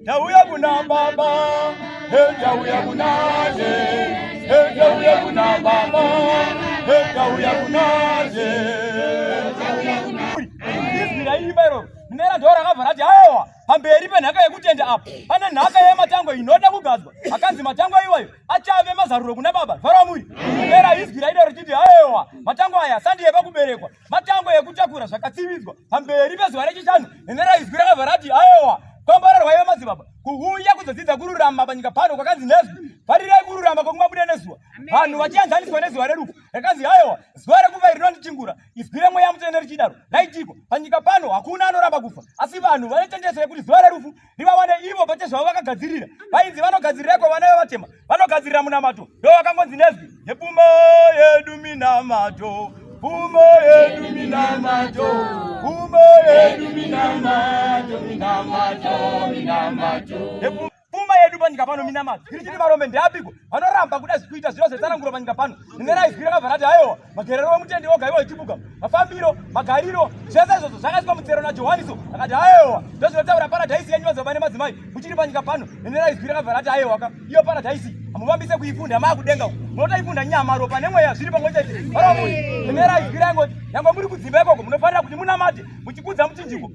Tauya kuna baba, tauya kunaje, tauya kuna baba, tauya kunaje. Ismira ibero, nera dora kavarati ayewa, pamberi penhaka yekutenda apa. Pane nhaka yematango inoda kugadzwa. Akanzi matango iwayo achave mazaruro kuna baba. Faramuri. Nera ismira idero chiti ayewa, matango aya sandi yeba kuberekwa. Matango yekutakura zvakatsividzwa. Pamberi pezuva rechishanu, nera ismira kavarati ayewa. Kwambararwa yemadzibaba kuuya kuzodzidza kururama panyika pano kwakanzi nezvi parirai kururama kwokumabuda nezuva vanhu vachianzaniswa nezuva rerufu rakanzi haiwa zuva rekufa rinondichingura izwire mweya mutsvene richidaro raitiko panyika pano hakuna anoramba kufa asi vanhu vanetendese yekuti zuva rerufu rivawane ivo pachezvavo vakagadzirira vainzi vanogadzirira kwavana vevatema vanogadzirira munamato ndo vakangonzi nezvi nepfuma yedu minamato pfuma yedu minamato pfuma yedu minamato pfuma yedu panyika pano minamato iri chiti varombe ndeapiko vanoramba kuda kuita zviro zvetsananguro panyika pano inera izwira kavarati ayewa magerero emutendi oga ivo ichibuka mafambiro magariro zvese izvozvo zvakaiswa mutsero najohaniso akati ayewa ndozvinotaura paradhaisi yenyu vazobva nemadzimai muchiri panyika pano inera izwira kavarati ayewa iyo paradhaisi hamuvambise kuifunda maakudenga munotoifunda nyama ropa nemweya zviri pamwe chete varamuri inera izwira yangoti yango muri kudzimba ikoko munofanira kuti munamate muchikudza muchinjiko